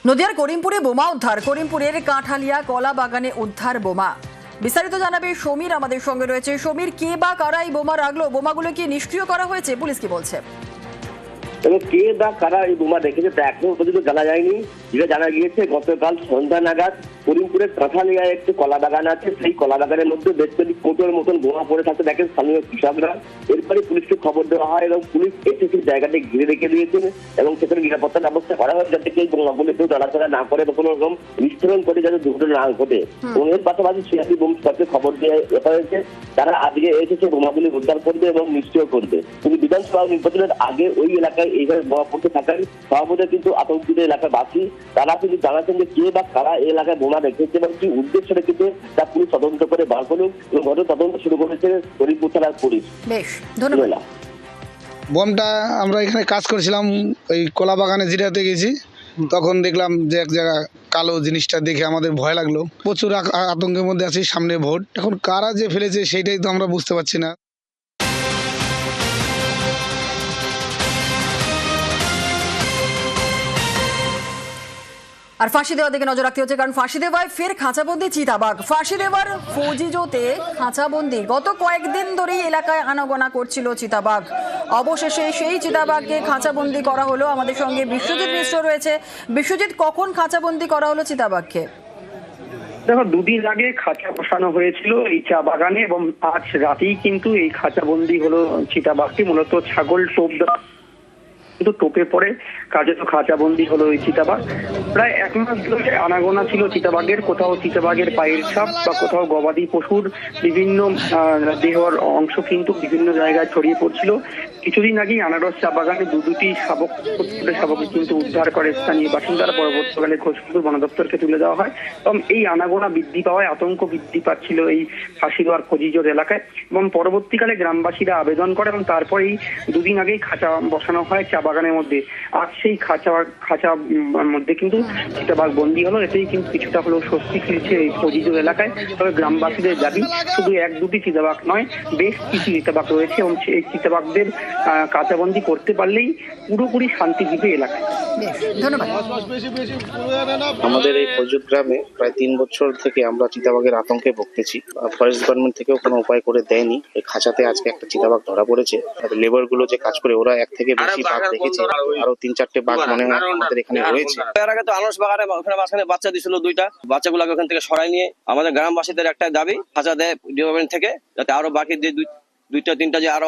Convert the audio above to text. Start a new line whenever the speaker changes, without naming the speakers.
নদিয়ার করিমপুরে বোমা উদ্ধার। করিমপুরের কাঁঠালিয়া কলা বাগানে উদ্ধার বোমা। বিস্তারিত জানাবে সমীর আমাদের সঙ্গে রয়েছে। সমীর, কে বা কারা এই বোমা রাখলো? বোমাগুলো কি নিষ্ক্রিয় করা হয়েছে? পুলিশ কি বলছে?
এবং কে বা কারা এই বোমা রেখেছে তা এখনো পর্যন্ত জানা যায়নি। যেটা জানা গিয়েছে, গতকাল সন্ধ্যা নাগাদ করিমপুরের কাঁঠালিয়ায় একটি কলা বাগান আছে, সেই কলা বাগানের মধ্যে বেশ কিছু কোটোর মতন বোমা পড়ে থাকতে দেখেন স্থানীয় কৃষকরা। এরপরে পুলিশকে খবর দেওয়া হয় এবং পুলিশ এসে সেই জায়গাটি ঘিরে রেখে দিয়েছেন এবং সেখানে নিরাপত্তা ব্যবস্থা করা হয় যাতে কেউ বোমাগুলো কেউ চলাচলা না করে বা কোনো রকম বিস্ফোরণ করে যাতে দুর্ঘটনা না ঘটে। এবং এর পাশাপাশি সিআরপি বোম স্কোয়াডকে খবর দেওয়া হয়েছে, তারা আজকে এসেছে বোমাগুলি উদ্ধার করবে এবং নিষ্ক্রিয় করবে। কিন্তু বিধানসভা নির্বাচনের আগে ওই এলাকায় এইভাবে বোমা পড়তে থাকায় সভাপতি কিন্তু আতঙ্কিত এলাকাবাসী। তারা কিন্তু জানাচ্ছেন যে কে বা কারা এই এলাকায় বোমা রেখেছে এবং কি উদ্দেশ্য রেখেছে তা পুলিশ তদন্ত করে বার করুক এবং ঘটনা তদন্ত শুরু করেছে করিমপুর থানার পুলিশ।
বেশ, ধন্যবাদ।
বোমটা আমরা এখানে কাজ করছিলাম, ওই কলা বাগানে জিরাতে গেছি, তখন দেখলাম যে এক জায়গায় কালো জিনিসটা দেখে আমাদের ভয় লাগলো। প্রচুর আতঙ্কের মধ্যে আছি, সামনে ভোট। এখন কারা যে ফেলেছে সেইটাই তো আমরা বুঝতে পারছি না।
আর ফাঁসি দেওয়ার দিকে নজর রাখতে হচ্ছে, কারণ ফাঁসি দেওয়ায় ফের খাঁচাবন্দি চিতাবাঘ। ফাঁসি দেওয়ার ফৌজিজোতে খাঁচাবন্দি। গত কয়েকদিন ধরেই এলাকায় আনাগোনা করছিল চিতাবাঘ। অবশেষে সেই চিতাবাঘকে খাঁচাবন্দি করা হলো। আমাদের সঙ্গে বিশ্বজিৎ মিশ্র রয়েছে। বিশ্বজিৎ, কখন খাঁচাবন্দি করা হলো চিতাবাঘকে?
দেখো, দুদিন আগে খাঁচা বসানো হয়েছিল এই চা বাগানে এবং আজ রাতেই কিন্তু এই খাঁচাবন্দি হলো চিতাবাঘটি। মূলত ছাগল টোপ কিন্তু টোপে পড়ে কার্যত খাঁচাবন্দি হলো ওই চিতাবাঘ। প্রায় 1 মাস ধরে আনাগোনা ছিল চিতাবাঘের। কোথাও চিতাবাঘের পায়ের ছাপ বা কোথাও গবাদি পশুর বিভিন্ন দেহর অংশ কিন্তু বিভিন্ন জায়গায় ছড়িয়ে পড়ছিল। কিছুদিন আগেই আনারস চা বাগানে দুটি শাবককে কিন্তু উদ্ধার করে স্থানীয় বাসিন্দারা। পরবর্তীকালে ঘোষপুর বন দপ্তরকে তুলে দেওয়া হয় এবং এই আনাগোনা বৃদ্ধি পাওয়ায় আতঙ্ক বৃদ্ধি পাচ্ছিল এই ফাঁসি দেওয়ার ফৌজিজোর এলাকায়। এবং পরবর্তীকালে গ্রামবাসীরা আবেদন করে এবং তারপরেই দুদিন আগেই খাঁচা বসানো হয় চা বাগানের মধ্যে। আজ সেই খাঁচা মধ্যে কিন্তু চিতাবাঘ বন্দী হলো। এতেই কিন্তু কিছুটা হলেও স্বস্তি ফিরছে এই ফৌজিজোর এলাকায়। তবে গ্রামবাসীদের দাবি, শুধু 1-2টি চিতাবাঘ নয়, বেশ কিছু চিতাবাঘ রয়েছে এবং এই চিতাবাঘদের কাঁচাবন্দি করতে পারলেই পুরোপুরি শান্তি দিবে এলাকায়।
ধন্যবাদ।
আমাদের এই ফৌজুদ গ্রামে প্রায় 3 বছর থেকে আমরা চিতাবাঘের আতঙ্কে ভুগতেছি। ফরেস্ট ডিপার্টমেন্ট থেকেও কোনো উপায় করে দেয়নি। এই খাঁচাতে আজকে একটা চিতাবাঘ ধরা পড়েছে। লেবার গুলো যে কাজ করে ওরা 1 থেকে বেশি বাঘ দেখেছে, আরো 3-4টে বাঘ মনে হয় আমাদের এখানে রয়েছে।
এর আগে তো আনারস বাগানে ওখানে মাঝখানে বাচ্চা দিছিল 2টা। বাচ্চাগুলোকে ওখান থেকে সরাই নিয়ে আমাদের গ্রামবাসীদের একটা দাবি, খাঁচা দেয় ডিপার্টমেন্ট থেকে, যাতে আরো বাকি যে 2-3টা যে আরো